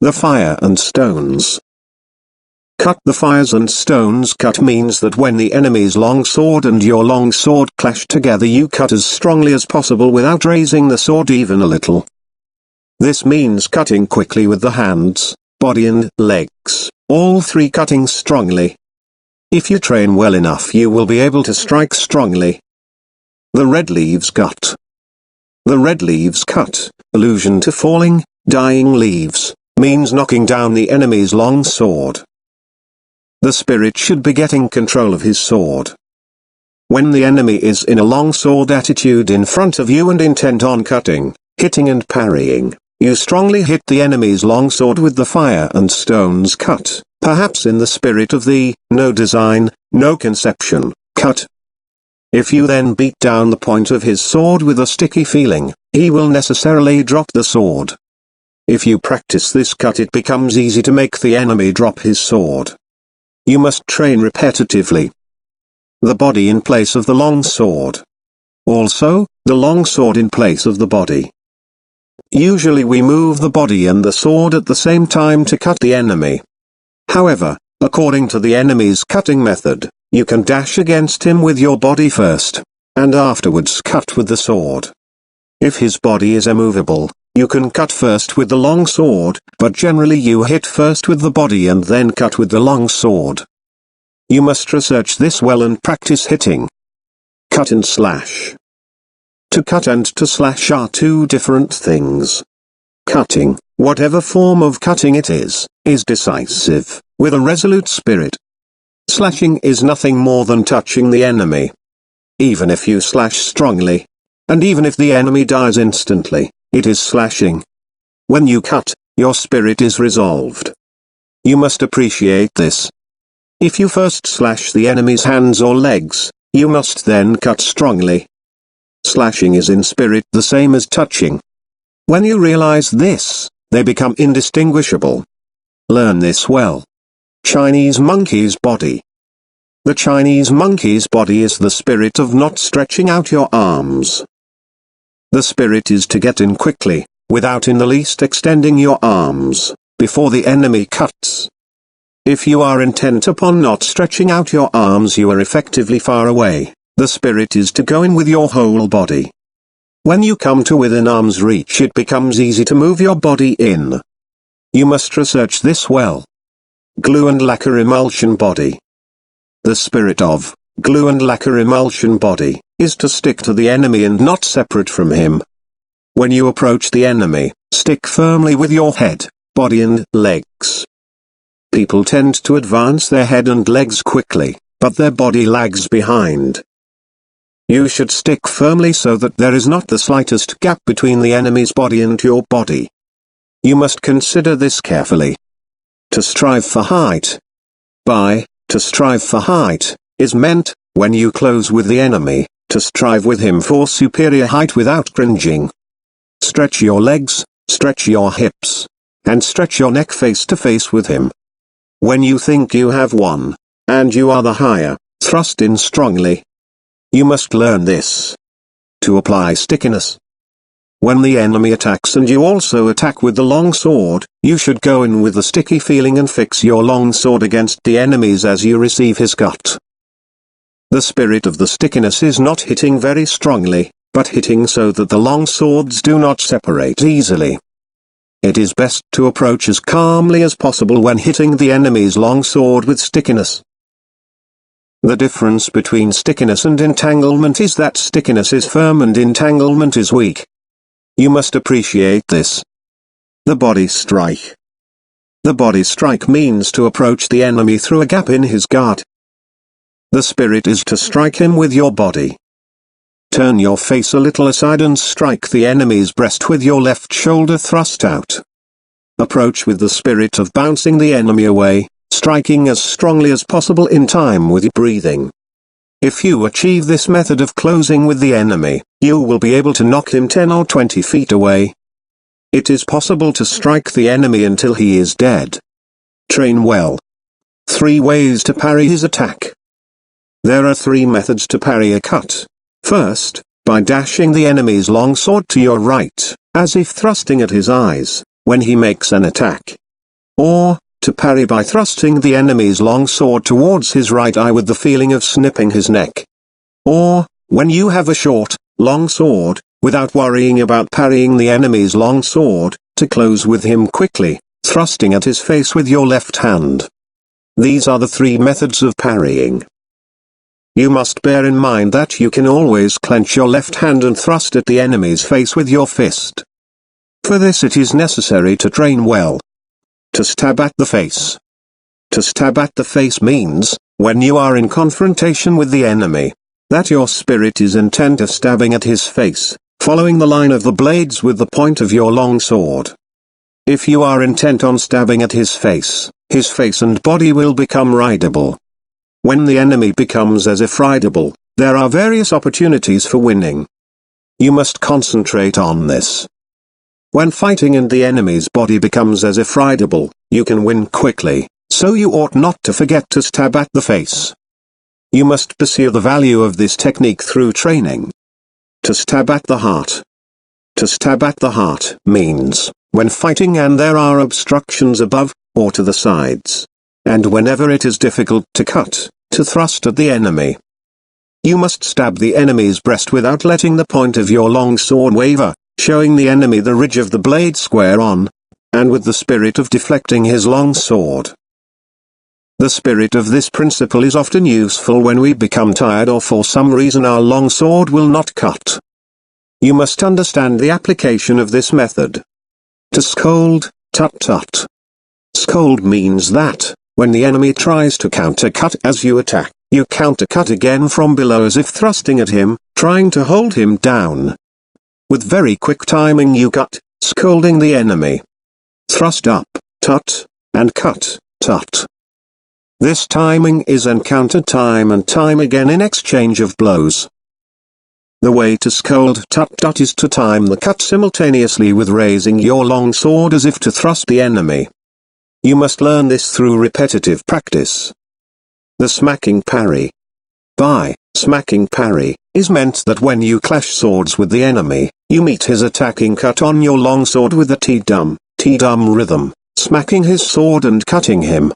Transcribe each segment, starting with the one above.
The fire and stones. Cut. The fires and stones cut means that when the enemy's long sword and your long sword clash together, you cut as strongly as possible without raising the sword even a little. This means cutting quickly with the hands, body and legs, all three cutting strongly. If you train well enough, you will be able to strike strongly. The red leaves cut. The red leaves cut, allusion to falling, dying leaves, means knocking down the enemy's long sword. The spirit should be getting control of his sword. When the enemy is in a long sword attitude in front of you and intent on cutting, hitting and parrying, you strongly hit the enemy's long sword with the fire and stones cut, perhaps in the spirit of the no design, no conception cut. If you then beat down the point of his sword with a sticky feeling, he will necessarily drop the sword. If you practice this cut, it becomes easy to make the enemy drop his sword. You must train repetitively. The body in place of the long sword. Also, the long sword in place of the body. Usually we move the body and the sword at the same time to cut the enemy. However, according to the enemy's cutting method, you can dash against him with your body first, and afterwards cut with the sword. If his body is immovable, you can cut first with the long sword, but generally you hit first with the body and then cut with the long sword. You must research this well and practice hitting. Cut and slash. To cut and to slash are two different things. Cutting, whatever form of cutting it is decisive, with a resolute spirit. Slashing is nothing more than touching the enemy. Even if you slash strongly, and even if the enemy dies instantly, it is slashing. When you cut, your spirit is resolved. You must appreciate this. If you first slash the enemy's hands or legs, you must then cut strongly. Slashing is in spirit the same as touching. When you realize this, they become indistinguishable. Learn this well. Chinese monkey's body. The Chinese monkey's body is the spirit of not stretching out your arms. The spirit is to get in quickly, without in the least extending your arms, before the enemy cuts. If you are intent upon not stretching out your arms, you are effectively far away. The spirit is to go in with your whole body. When you come to within arm's reach, it becomes easy to move your body in. You must research this well. Glue and lacquer emulsion body. The spirit of glue and lacquer emulsion body is to stick to the enemy and not separate from him. When you approach the enemy, stick firmly with your head, body and legs. People tend to advance their head and legs quickly, but their body lags behind. You should stick firmly so that there is not the slightest gap between the enemy's body and your body. You must consider this carefully. To strive for height. To strive for height, is meant, when you close with the enemy, to strive with him for superior height without cringing. Stretch your legs, stretch your hips, and stretch your neck face to face with him. When you think you have won, and you are the higher, thrust in strongly. You must learn this. To apply stickiness. When the enemy attacks and you also attack with the long sword, you should go in with the sticky feeling and fix your long sword against the enemy's as you receive his cut. The spirit of the stickiness is not hitting very strongly, but hitting so that the long swords do not separate easily. It is best to approach as calmly as possible when hitting the enemy's long sword with stickiness. The difference between stickiness and entanglement is that stickiness is firm and entanglement is weak. You must appreciate this. The body strike. The body strike means to approach the enemy through a gap in his guard. The spirit is to strike him with your body. Turn your face a little aside and strike the enemy's breast with your left shoulder thrust out. Approach with the spirit of bouncing the enemy away, striking as strongly as possible in time with your breathing. If you achieve this method of closing with the enemy, you will be able to knock him 10 or 20 feet away. It is possible to strike the enemy until he is dead. Train well. 3 ways to parry his attack. There are 3 methods to parry a cut. First, by dashing the enemy's long sword to your right, as if thrusting at his eyes, when he makes an attack. Or, to parry by thrusting the enemy's long sword towards his right eye with the feeling of snipping his neck. Or, when you have a short, long sword, without worrying about parrying the enemy's long sword, to close with him quickly, thrusting at his face with your left hand. These are the three methods of parrying. You must bear in mind that you can always clench your left hand and thrust at the enemy's face with your fist. For this it is necessary to train well. To stab at the face. To stab at the face means, when you are in confrontation with the enemy, that your spirit is intent of stabbing at his face, following the line of the blades with the point of your long sword. If you are intent on stabbing at his face and body will become rideable. When the enemy becomes as if rideable, there are various opportunities for winning. You must concentrate on this. When fighting and the enemy's body becomes as if rideable, you can win quickly, so you ought not to forget to stab at the face. You must pursue the value of this technique through training. To stab at the heart. To stab at the heart means, when fighting and there are obstructions above, or to the sides, and whenever it is difficult to cut, to thrust at the enemy. You must stab the enemy's breast without letting the point of your long sword waver, showing the enemy the ridge of the blade square on, and with the spirit of deflecting his long sword. The spirit of this principle is often useful when we become tired or for some reason our long sword will not cut. You must understand the application of this method. To scold, tut-tut. Scold means that, when the enemy tries to countercut as you attack, you countercut again from below as if thrusting at him, trying to hold him down. With very quick timing you cut, scolding the enemy. Thrust up, tut, and cut, tut. This timing is encountered time and time again in exchange of blows. The way to scold tut-tut is to time the cut simultaneously with raising your long sword as if to thrust the enemy. You must learn this through repetitive practice. The smacking parry. By smacking parry, is meant that when you clash swords with the enemy, you meet his attacking cut on your long sword with a T-dum rhythm, smacking his sword and cutting him.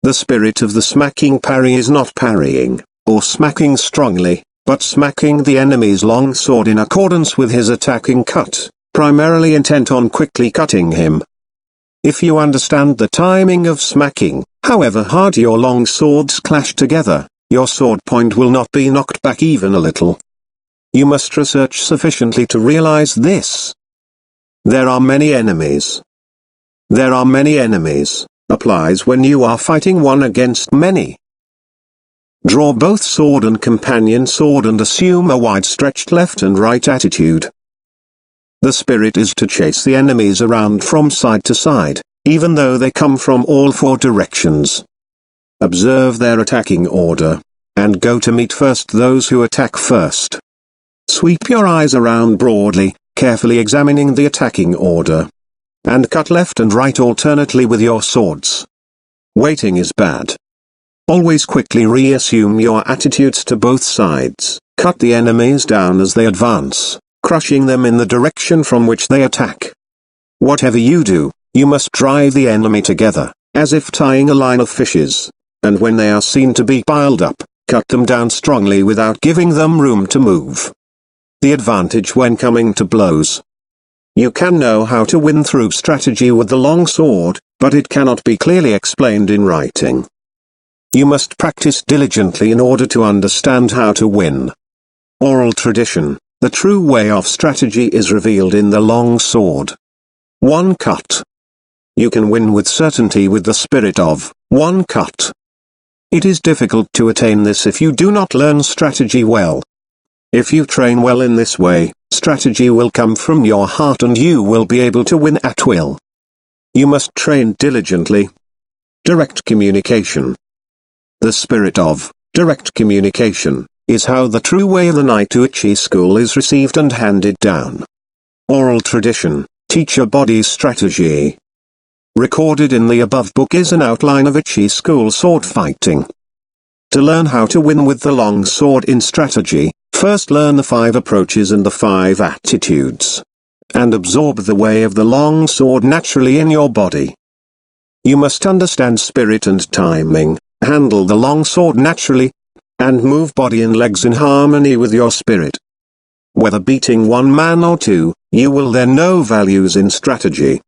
The spirit of the smacking parry is not parrying, or smacking strongly, but smacking the enemy's long sword in accordance with his attacking cut, primarily intent on quickly cutting him. If you understand the timing of smacking, however hard your long swords clash together, your sword point will not be knocked back even a little. You must research sufficiently to realize this. There are many enemies. There are many enemies, applies when you are fighting one against many. Draw both sword and companion sword and assume a wide-stretched left and right attitude. The spirit is to chase the enemies around from side to side, even though they come from all four directions. Observe their attacking order, and go to meet first those who attack first. Sweep your eyes around broadly, carefully examining the attacking order. And cut left and right alternately with your swords. Waiting is bad. Always quickly reassume your attitudes to both sides. Cut the enemies down as they advance, crushing them in the direction from which they attack. Whatever you do, you must drive the enemy together, as if tying a line of fishes, and when they are seen to be piled up, cut them down strongly without giving them room to move. The advantage when coming to blows. You can know how to win through strategy with the long sword, but it cannot be clearly explained in writing. You must practice diligently in order to understand how to win. Oral tradition, the true way of strategy is revealed in the long sword. One cut. You can win with certainty with the spirit of one cut. It is difficult to attain this if you do not learn strategy well. If you train well in this way, strategy will come from your heart and you will be able to win at will. You must train diligently. Direct communication. The spirit of direct communication is how the true way of the Niten Ichi school is received and handed down. Oral tradition, teach your body's strategy. Recorded in the above book is an outline of Ichi school sword fighting. To learn how to win with the long sword in strategy, first learn the 5 approaches and the 5 attitudes. And absorb the way of the long sword naturally in your body. You must understand spirit and timing, handle the long sword naturally, and move body and legs in harmony with your spirit. Whether beating one man or two, you will then know values in strategy.